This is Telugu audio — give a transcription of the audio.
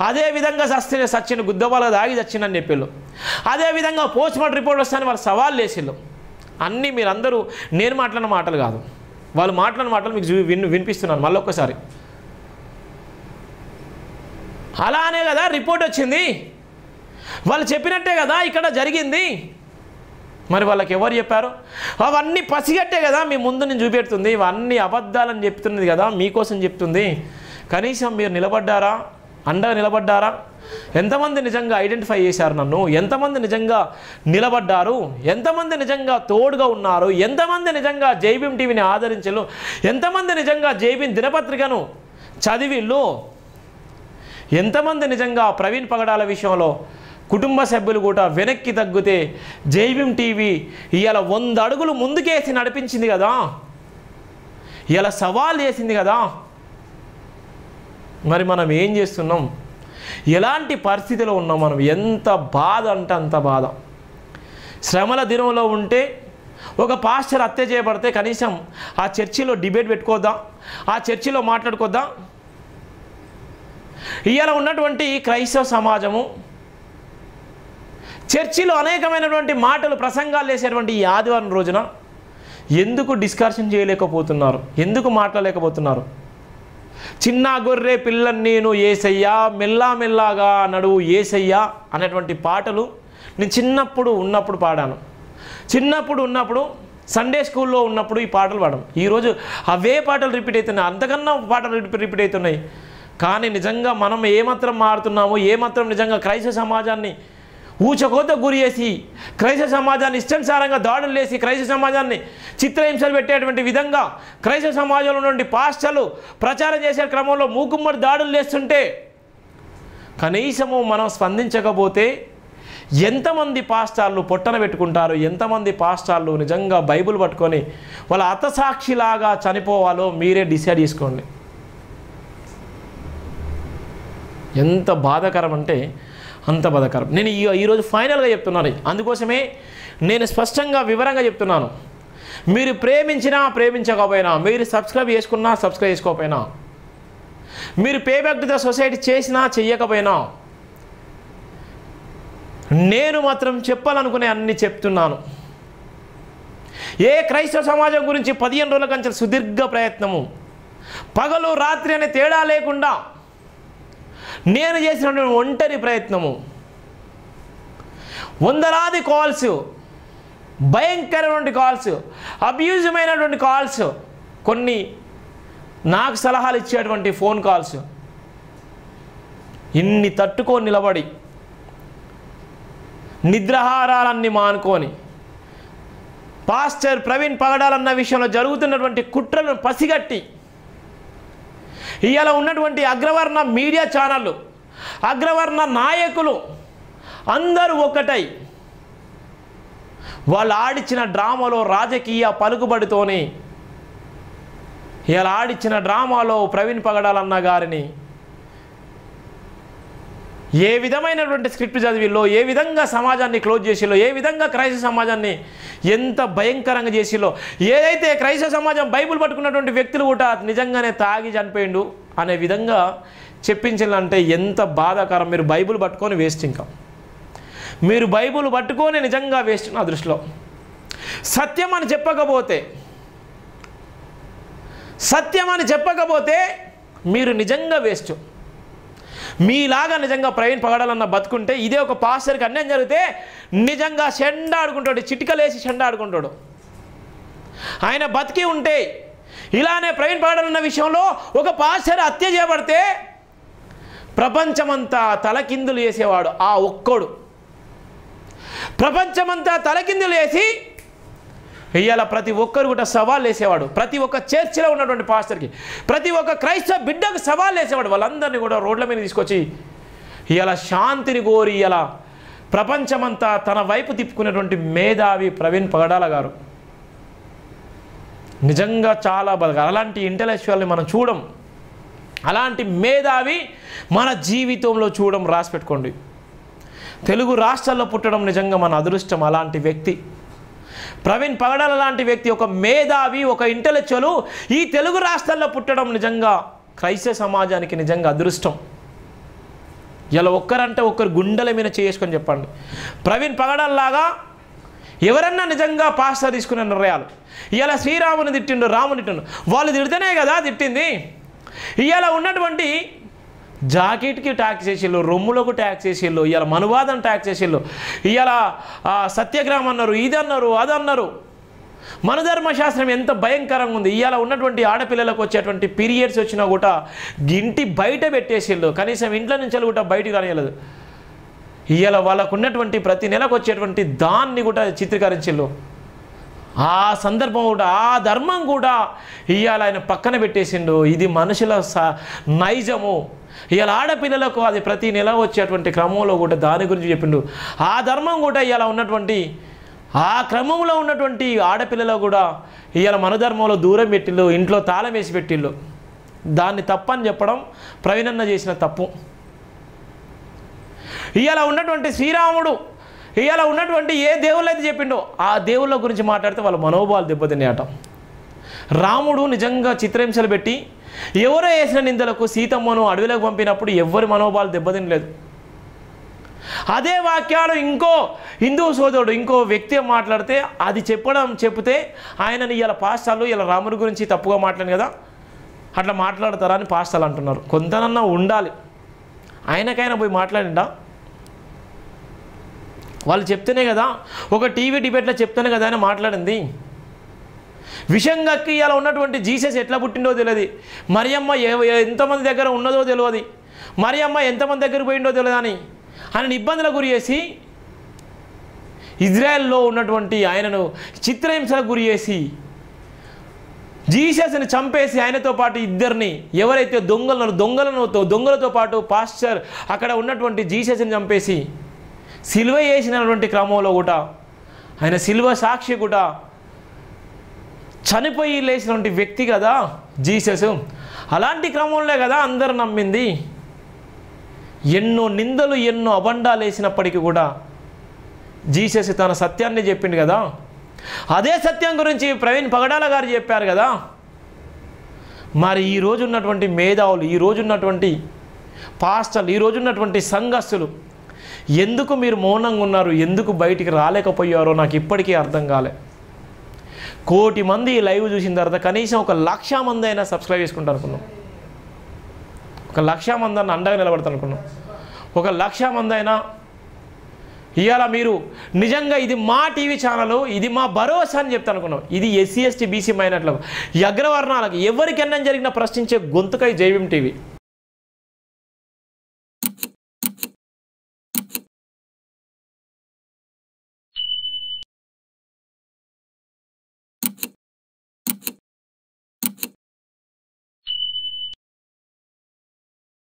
అదేవిధంగా సచ్చిన గుద్దవాళ్ళ దాగి చచ్చిందని చెప్పిళ్ళు. అదేవిధంగా పోస్ట్ మార్టం రిపోర్ట్ వస్తాయని వాళ్ళు సవాళ్ళు వేసిళ్ళు. అన్నీ మీరందరూ నేను మాట్లాడిన మాటలు కాదు, వాళ్ళు మాట్లాడిన మాటలు మీకు వినిపిస్తున్నాను మళ్ళొక్కసారి. అలానే కదా రిపోర్ట్ వచ్చింది, వాళ్ళు చెప్పినట్టే కదా ఇక్కడ జరిగింది. మరి వాళ్ళకి ఎవరు చెప్పారు? అవన్నీ పసిగట్టే కదా మీ ముందు నేను చూపెడుతుంది. ఇవన్నీ అబద్ధాలని చెప్తున్నది కదా, మీకోసం చెప్తుంది. కనీసం మీరు నిలబడ్డారా? అండగా నిలబడ్డారా? ఎంతమంది నిజంగా ఐడెంటిఫై చేశారు నన్ను? ఎంతమంది నిజంగా నిలబడ్డారు? ఎంతమంది నిజంగా తోడుగా ఉన్నారు? ఎంతమంది నిజంగా జైభీం టీవీని ఆదరించలు? ఎంతమంది నిజంగా జైభీం దినపత్రికను చదివిళ్ళు? ఎంతమంది నిజంగా ప్రవీణ్ పగడాల విషయంలో కుటుంబ సభ్యులు కూడా వెనక్కి తగ్గితే జైభీం టీవీ ఇవాళ 100 అడుగులు ముందుకేసి నడిపించింది కదా, ఇలా సవాల్ చేసింది కదా. మరి మనం ఏం చేస్తున్నాం? ఎలాంటి పరిస్థితిలో ఉన్నాం మనం? ఎంత బాధ అంటే అంత బాధ. శ్రమల దినంలో ఉంటే ఒక పాస్టర్ హత్య చేయబడితే కనీసం ఆ చర్చిలో డిబేట్ పెట్టుకోద్దాం, ఆ చర్చిలో మాట్లాడుకోద్దాం. ఇవాళ ఉన్నటువంటి క్రైస్తవ సమాజము చర్చిలో అనేకమైనటువంటి మాటలు ప్రసంగాలు చేసేటువంటి ఈ ఆదివారం రోజున ఎందుకు డిస్కషన్ చేయలేకపోతున్నారు? ఎందుకు మాట్లాడలేకపోతున్నారు? చిన్న గొర్రె పిల్లని నేను ఏసయ్యా, మెల్లా మెల్లాగా నడువు ఏసయ్యా అనేటువంటి పాటలు నేను చిన్నప్పుడు ఉన్నప్పుడు పాడాను. చిన్నప్పుడు ఉన్నప్పుడు సండే స్కూల్లో ఉన్నప్పుడు ఈ పాటలు పాడాను. ఈరోజు అవే పాటలు రిపీట్ అవుతున్నాయి, అంతకన్నా పాటలు రిపీట్ అవుతున్నాయి. కానీ నిజంగా మనం ఏమాత్రం మారుతున్నామో, ఏమాత్రం నిజంగా క్రైస్తవ సమాజాన్ని ఊచకోత గురి చేసి, క్రైస్తవ సమాజాన్ని ఇష్టానుసారంగా దాడులు చేసి, క్రైస్తవ సమాజాన్ని చిత్రహింసలు పెట్టేటువంటి విధంగా క్రైస్తవ సమాజంలో నుండి పాస్టర్లు ప్రచారం చేసే క్రమంలో మూకుమ్మడి దాడులు చేస్తుంటే కనీసము మనం స్పందించకపోతే ఎంతమంది పాస్టర్లు పొట్టన పెట్టుకుంటారు? ఎంతమంది పాస్టర్లు నిజంగా బైబిల్ పట్టుకొని వాళ్ళ హతసాక్షిలాగా చనిపోవాలో మీరే డిసైడ్ చేసుకోండి. ఎంత బాధాకరం అంటే అంత బాధాకరం. నేను ఈరోజు ఫైనల్గా చెప్తున్నాను. అందుకోసమే నేను స్పష్టంగా వివరంగా చెప్తున్నాను. మీరు ప్రేమించినా ప్రేమించకపోయినా, మీరు సబ్స్క్రైబ్ చేసుకున్నా సబ్స్క్రైబ్ చేసుకోకపోయినా, మీరు pay back to the society చేసినా చెయ్యకపోయినా, నేను మాత్రం చెప్పాలనుకునే అన్ని చెప్తున్నాను. ఏ క్రైస్తవ సమాజం గురించి 15 రోజుల కంచె సుదీర్ఘ ప్రయత్నము, పగలు రాత్రి అనే తేడా లేకుండా నేను చేసినటువంటి ఒంటరి ప్రయత్నము, వందలాది కాల్స్, భయంకరమైనటువంటి కాల్స్, అబ్యూజిమైనటువంటి కాల్స్, కొన్ని నాకు సలహాలు ఇచ్చేటువంటి ఫోన్ కాల్స్, ఇన్ని తట్టుకొని నిలబడి నిద్రాహారాలన్నీ మానుకొని పాస్టర్ ప్రవీణ్ పగడాలన్న విషయంలో జరుగుతున్నటువంటి కుట్రలను పసిగట్టి ఇవాళ ఉన్నటువంటి అగ్రవర్ణ మీడియా ఛానళ్ళు, అగ్రవర్ణ నాయకులు అందరూ ఒకటై వాళ్ళు ఆడిచ్చిన డ్రామాలో రాజకీయ పలుకుబడితోని ఇలా ఆడిచ్చిన డ్రామాలో ప్రవీణ్ పగడాలన్న గారిని ఏ విధమైనటువంటి స్క్రిప్ట్ చదివిలో, ఏ విధంగా సమాజాన్ని క్లోజ్ చేసిలో, ఏ విధంగా క్రైస్తవ సమాజాన్ని ఎంత భయంకరంగా చేసిలో, ఏదైతే క్రైస్తవ సమాజం బైబిల్ పట్టుకున్నటువంటి వ్యక్తులు కూడా నిజంగానే తాగి చనిపోయిండు అనే విధంగా చెప్పించాలంటే ఎంత బాధాకరం. మీరు బైబిల్ పట్టుకొని వేస్ట్, ఇంకా మీరు బైబిల్ పట్టుకొని నిజంగా వేస్ట్ నా దృష్టిలో. సత్యం అని చెప్పకపోతే మీరు నిజంగా వేస్ట్. మీలాగా నిజంగా ప్రవీణ్ పగడాలన్న బతుకుంటే, ఇదే ఒక పాస్టర్కి అన్యాయం జరిగితే నిజంగా చెండ ఆడుకుంటాడు, చిటికలేసి చెండ ఆడుకుంటాడు. ఆయన బతికి ఉంటే ఇలానే ప్రవీణ్ పగడాలన్న విషయంలో ఒక పాస్టర్ హత్య చేయబడితే ప్రపంచమంతా తలకిందులు చేసేవాడు ఆ ఒక్కడు. ప్రపంచమంతా తలకిందులు వేసి ఇవాళ ప్రతి ఒక్కరు కూడా సవాల్ వేసేవాడు. ప్రతి ఒక్క చర్చిలో ఉన్నటువంటి పాస్టర్కి, ప్రతి ఒక్క క్రైస్తవ బిడ్డకు సవాల్ వేసేవాడు. వాళ్ళందరినీ కూడా రోడ్ల మీద తీసుకొచ్చి ఇవాళ శాంతిని కోరి ఇలా ప్రపంచమంతా తన వైపు తిప్పుకునేటువంటి మేధావి ప్రవీణ్ పగడాల గారు. నిజంగా చాలా బాగా అలాంటి ఇంటలెక్చువల్ని మనం చూడం, అలాంటి మేధావి మన జీవితంలో చూడం. రాసి పెట్టుకోండి. తెలుగు రాష్ట్రాల్లో పుట్టడం నిజంగా మన అదృష్టం. అలాంటి వ్యక్తి ప్రవీణ్ పగడాల లాంటి వ్యక్తి, ఒక మేధావి, ఒక ఇంటలెక్చువల్ ఈ తెలుగు రాష్ట్రాల్లో పుట్టడం నిజంగా క్రైస్తవ సమాజానికి నిజంగా అదృష్టం. ఇలా ఒక్కరంటే ఒక్కరు గుండెల మీద చేసుకొని చెప్పండి. ప్రవీణ్ పగడాల్లాగా ఎవరన్నా నిజంగా పాస్టర్ తీసుకునే నిర్ణయాలు, ఇలా శ్రీరాముని తిట్టిండు, రాముని తిట్టిండు, వాళ్ళు తిడితేనే కదా తిట్టింది. ఇవాళ ఉన్నటువంటి జాకెట్కి ట్యాక్స్ చేసిళ్ళు, రొమ్ములకు ట్యాక్స్ చేసిళ్ళు, ఇవాళ మనువాదం ట్యాక్స్ చేసిళ్ళు, ఇవాళ సత్యగ్రామం అన్నారు, ఇది అన్నారు, అది అన్నారు. మన ధర్మశాస్త్రం ఎంత భయంకరంగా ఉంది. ఇవాళ ఉన్నటువంటి ఆడపిల్లలకు వచ్చేటువంటి పీరియడ్స్ వచ్చినా కూడా ఇంటి బయట పెట్టేసిళ్ళు, కనీసం ఇంట్లో నుంచి కూడా బయటికి రానియలేదు. ఇవాళ వాళ్ళకు ఉన్నటువంటి ప్రతి నెలకు వచ్చేటువంటి దాన్ని కూడా చిత్రీకరించిళ్ళు. ఆ సందర్భం కూడా, ఆ ధర్మం కూడా ఇవాళ ఆయన పక్కన పెట్టేసిండు. ఇది మనుషుల నైజము. ఇవాళ ఆడపిల్లలకు అది ప్రతి నెల వచ్చేటువంటి క్రమంలో కూడా దాని గురించి చెప్పిండు. ఆ ధర్మం కూడా ఇవాళ ఉన్నటువంటి ఆ క్రమంలో ఉన్నటువంటి ఆడపిల్లలు కూడా ఇవాళ మన ధర్మంలో దూరం పెట్టిళ్ళు, ఇంట్లో తాళం వేసి పెట్టిళ్ళు. దాన్ని తప్పని చెప్పడం ప్రవీణన్న చేసిన తప్పు. ఇవాళ ఉన్నటువంటి శ్రీరాముడు ఇవాళ ఉన్నటువంటి ఏ దేవుళ్ళు అయితే చెప్పిండో ఆ దేవుళ్ళ గురించి మాట్లాడితే వాళ్ళ మనోభావాలు దెబ్బతిన్నాయట. రాముడు నిజంగా చిత్రహింసలు పెట్టి ఎవరో వేసిన నిందలకు సీతమ్మను అడవిలోకి పంపినప్పుడు ఎవరి మనోభావాలు దెబ్బతినలేదు. అదే వాక్యాలు ఇంకో హిందూ సోదరుడు ఇంకో వ్యక్తి మాట్లాడితే అది చెప్తే ఆయనని ఇలా పాస్టర్లు ఇలా రాముడి గురించి తప్పుగా మాట్లాడు కదా, అట్లా మాట్లాడతారా అని పాస్టర్లు అంటున్నారు. కొంతనన్నా ఉండాలి. ఆయనకైనా పోయి మాట్లాడిండా? వాళ్ళు చెప్తేనే కదా, ఒక టీవీ డిబేట్లో చెప్తేనే కదా అని మాట్లాడింది. విషంగక్కి ఇలా ఉన్నటువంటి జీసస్ ఎట్లా పుట్టిండో తెలియదు, మరియమ్మ ఎంతమంది దగ్గర ఉన్నదో తెలియదు, మరియమ్మ ఎంతమంది దగ్గర పోయిండో తెలియదు అని ఆయన ఇబ్బందులకు గురి చేసి ఇజ్రాయెల్లో ఉన్నటువంటి ఆయనను చిత్రహింసలకు గురి చేసి జీసస్ని చంపేసి ఆయనతో పాటు ఇద్దరిని ఎవరైతే దొంగలతో పాటు పాస్టర్ అక్కడ ఉన్నటువంటి జీసస్ని చంపేసి సిలువ వేసినటువంటి క్రమంలో కూడా ఆయన సిలువ సాక్షి కూడా చనిపోయి లేచినటువంటి వ్యక్తి కదా జీసస్. అలాంటి క్రమంలో కదా అందరూ నమ్మింది. ఎన్నో నిందలు ఎన్నో అబండాలు వేసినప్పటికీ కూడా జీసస్ తన సత్యాన్ని చెప్పిండు కదా. అదే సత్యం గురించి ప్రవీణ్ పగడాల గారు చెప్పారు కదా. మరి ఈరోజు ఉన్నటువంటి మేధావులు, ఈరోజు ఉన్నటువంటి పాస్టర్లు, ఈరోజు ఉన్నటువంటి సంఘస్థులు ఎందుకు మీరు మౌనంగా ఉన్నారు, ఎందుకు బయటికి రాలేకపోయారో నాకు ఇప్పటికీ అర్థం కాలే. 1,000,000 మంది లైవ్ చూసిన తర్వాత కనీసం 1,00,000 మంది అయినా సబ్స్క్రైబ్ చేసుకుంటారు అనుకున్నాం. 1,00,000 మంది అన్న అండగా నిలబడతాను అనుకున్నాం. 1,00,000 మంది అయినా ఇవాళ మీరు నిజంగా ఇది మా టీవీ ఛానల్, ఇది మా భరోసా అని చెప్తాను అనుకున్నాం. ఇది SC ST BC మైనార్టీలకు, అగ్రవర్ణాలకు ఎవరికి అన్నం జరిగినా ప్రశ్నించే గొంతుకై జైభీం టీవీ.